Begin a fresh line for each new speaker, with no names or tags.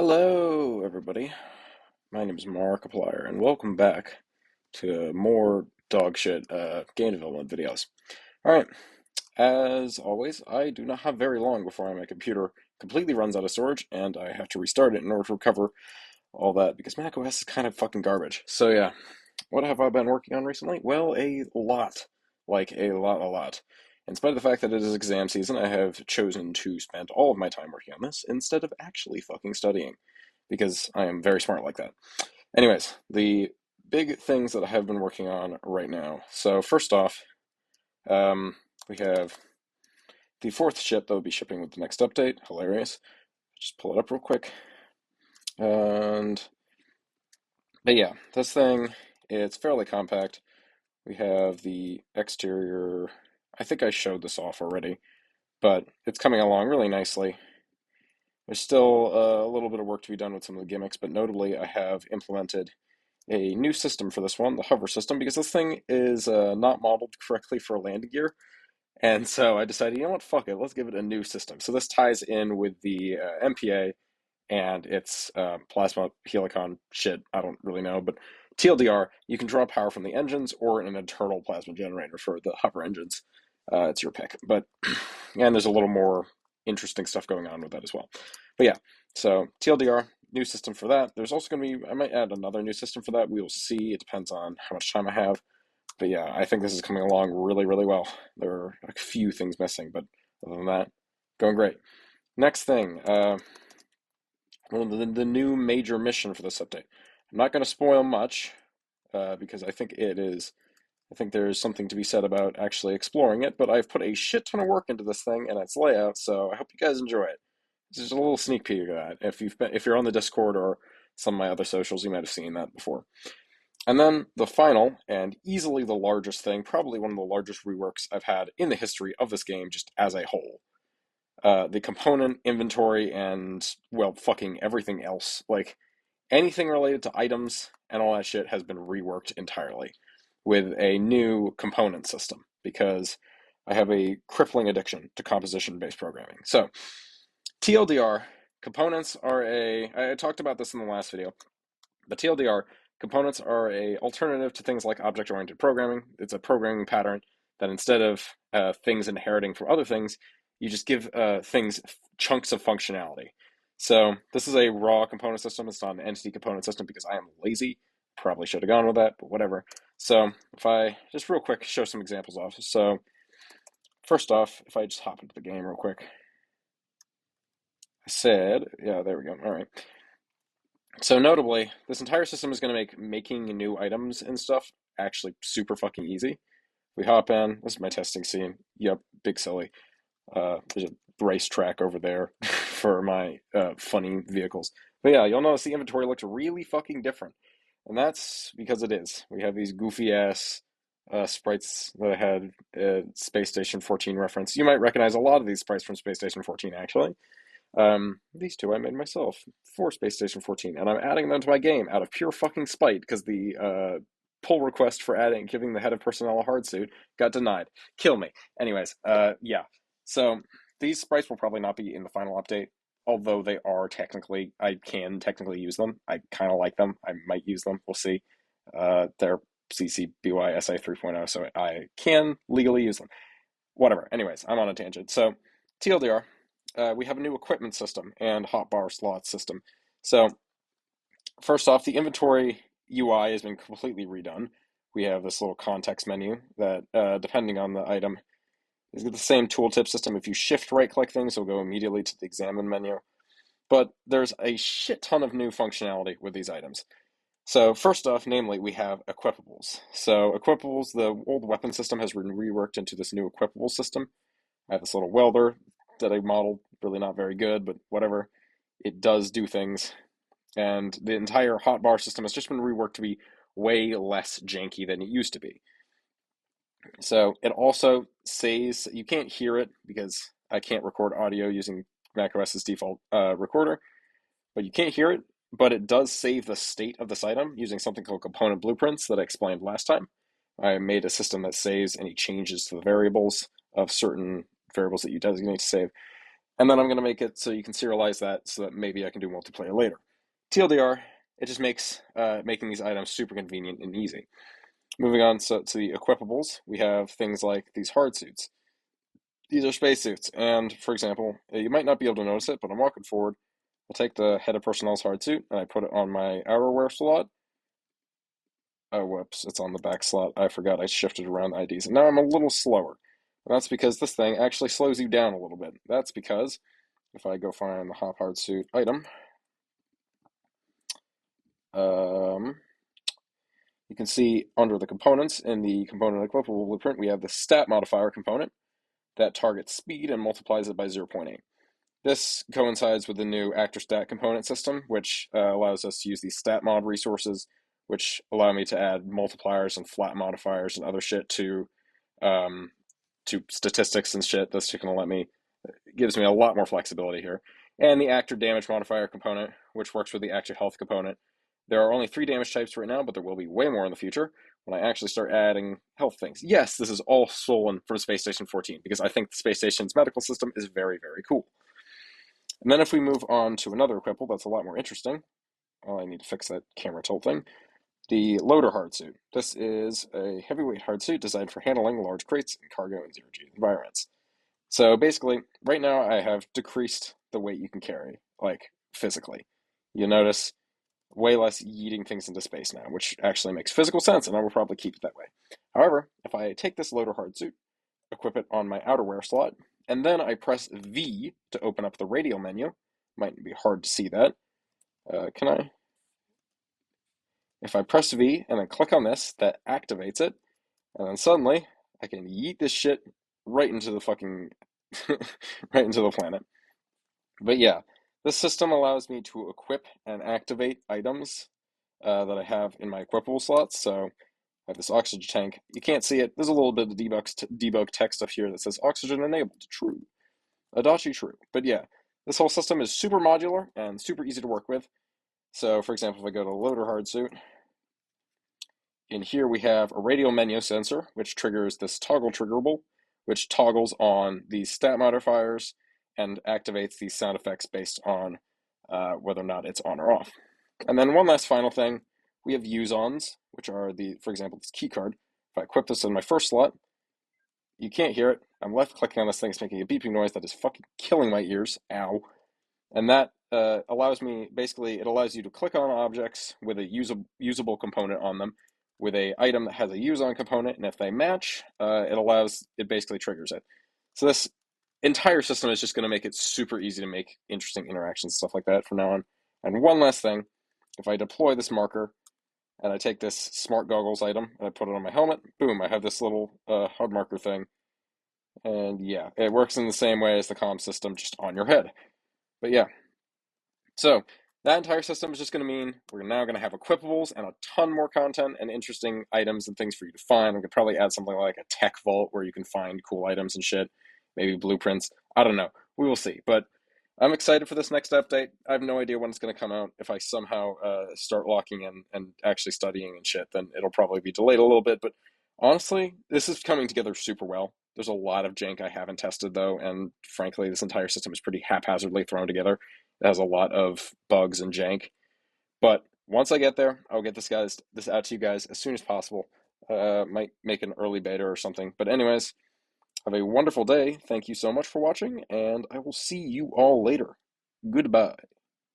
Hello, everybody. My name is Markiplier, and welcome back to more dog shit game development videos. Alright, as always, I do not have very long before my computer completely runs out of storage, and I have to restart it in order to recover all that, because macOS is kind of fucking garbage. So yeah, what have I been working on recently? Well, a lot. Like, a lot. In spite of the fact that it is exam season, I have chosen to spend all of my time working on this instead of actually fucking studying, because I am very smart like that. Anyways, the big things that I have been working on right now. So first off, we have the fourth ship that will be shipping with the next update. Hilarious. Just pull it up real quick. But yeah, this thing, it's fairly compact. We have the exterior. I think I showed this off already, but it's coming along really nicely. There's still a little bit of work to be done with some of the gimmicks, but notably I have implemented a new system for this one, the hover system, because this thing is not modeled correctly for landing gear. And so I decided, you know what, fuck it, let's give it a new system. So this ties in with the MPA and its plasma helicon shit. I don't really know, but TLDR, you can draw power from the engines or an internal plasma generator for the hover engines. It's your pick. But and there's a little more interesting stuff going on with that as well. But yeah, so TLDR, new system for that. There's also going to be, I might add another new system for that. We will see. It depends on how much time I have. But yeah, I think this is coming along really, really well. There are a few things missing, but other than that, going great. Next thing, well, the new major mission for this update. I'm not going to spoil much because I think there's something to be said about actually exploring it, but I've put a shit ton of work into this thing and its layout, so I hope you guys enjoy it. This is a little sneak peek of that. If you're on the Discord or some of my other socials, you might have seen that before. And then the final and easily the largest thing, probably one of the largest reworks I've had in the history of this game, just as a whole. The component inventory and, well, fucking everything else. Like, anything related to items and all that shit has been reworked entirely with a new component system because I have a crippling addiction to composition-based programming. So, TLDR, components are I talked about this in the last video, but TLDR, components are a alternative to things like object-oriented programming. It's a programming pattern that instead of things inheriting from other things, you just give things chunks of functionality. So this is a raw component system. It's not an entity component system because I am lazy. Probably should have gone with that, but whatever. So if I just real quick show some examples off. So first off, if I just hop into the game real quick. I said, yeah, there we go. All right. So notably, this entire system is going to make making new items and stuff actually super fucking easy. We hop in. This is my testing scene. Yep, big silly. There's a racetrack over there for my funny vehicles. But yeah, you'll notice the inventory looks really fucking different. And that's because it is. We have these goofy ass sprites that I had Space Station 14 reference. You might recognize a lot of these sprites from Space Station 14 actually. These two I made myself for Space Station 14, and I'm adding them to my game out of pure fucking spite because the pull request for giving the head of personnel a hard suit got denied. Kill me. Anyways, yeah. So these sprites will probably not be in the final update, although they are technically, I can technically use them. I kind of like them. I might use them. We'll see. They're CC BY SA 3.0, so I can legally use them. Whatever. Anyways, I'm on a tangent. So TLDR, we have a new equipment system and hotbar slot system. So first off, the inventory UI has been completely redone. We have this little context menu that, depending on the item, is the same tooltip system. If you shift right click things, it'll go immediately to the examine menu. But there's a shit ton of new functionality with these items. So first off, namely, we have equipables. So equipables, the old weapon system has been reworked into this new equipable system. I have this little welder that I modeled, really not very good, but whatever. It does do things. And the entire hotbar system has just been reworked to be way less janky than it used to be. So it also says, you can't hear it because I can't record audio using macOS's default recorder, but you can't hear it, but it does save the state of this item using something called component blueprints that I explained last time. I made a system that saves any changes to the variables of certain variables that you designate to save. And then I'm going to make it so you can serialize that so that maybe I can do multiplayer later. TLDR, it just makes making these items super convenient and easy. Moving on to the equipables, we have things like these hard suits. These are spacesuits, and for example, you might not be able to notice it, but I'm walking forward. I take the head of personnel's hard suit and I put it on my outerwear slot. Oh, whoops, it's on the back slot. I forgot I shifted around the IDs, and now I'm a little slower. And that's because this thing actually slows you down a little bit. That's because if I go find the hop hard suit item, um, you can see under the components in the component equipable blueprint, we have the stat modifier component that targets speed and multiplies it by 0.8. This coincides with the new actor stat component system, which allows us to use these stat mod resources, which allow me to add multipliers and flat modifiers and other shit um, to statistics and shit. That's just gonna let me gives me a lot more flexibility here. And the actor damage modifier component, which works with the actor health component. There are only 3 damage types right now, but there will be way more in the future when I actually start adding health things. Yes, this is all stolen from Space Station 14 because I think the space station's medical system is very, very cool. And then if we move on to another equipable that's a lot more interesting, I need to fix that camera tilt thing. The loader hardsuit. This is a heavyweight hardsuit designed for handling large crates and cargo in zero-G environments. So basically, right now I have decreased the weight you can carry, like physically. You notice way less yeeting things into space now, which actually makes physical sense, and I will probably keep it that way. However, if I take this loader hardsuit, equip it on my outerwear slot, and then I press V to open up the radial menu, might be hard to see that. Can I? If I press V and then click on this, that activates it, and then suddenly I can yeet this shit right into the fucking right into the planet. But yeah, this system allows me to equip and activate items that I have in my equipable slots. So I have this oxygen tank. You can't see it. There's a little bit of debug text up here that says oxygen enabled. True. Adachi true. But yeah, this whole system is super modular and super easy to work with. So for example, if I go to loader hard suit, in here we have a radial menu sensor, which triggers this toggle triggerable, which toggles on these stat modifiers and activates these sound effects based on whether or not it's on or off. And then one last final thing, we have use-ons, which are for example, this key card. If I equip this in my first slot, you can't hear it. I'm left-clicking on this thing, it's making a beeping noise that is fucking killing my ears. Ow. And that allows me, basically, it allows you to click on objects with a usable component on them, with a item that has a use on component, and if they match, it basically triggers it. So this entire system is just going to make it super easy to make interesting interactions, stuff like that from now on. And one last thing, if I deploy this marker, and I take this smart goggles item, and I put it on my helmet, boom, I have this little HUD marker thing. And yeah, it works in the same way as the comm system, just on your head. But yeah, so that entire system is just going to mean we're now going to have equipables and a ton more content and interesting items and things for you to find. We could probably add something like a tech vault where you can find cool items and shit, maybe blueprints. I don't know. We will see. But I'm excited for this next update. I have no idea when it's going to come out. If I somehow start locking in and actually studying and shit, then it'll probably be delayed a little bit. But honestly, this is coming together super well. There's a lot of jank I haven't tested, though, and frankly, this entire system is pretty haphazardly thrown together. It has a lot of bugs and jank. But once I get there, I'll get this out to you guys as soon as possible. Might make an early beta or something. But anyways, have a wonderful day. Thank you so much for watching, and I will see you all later. Goodbye.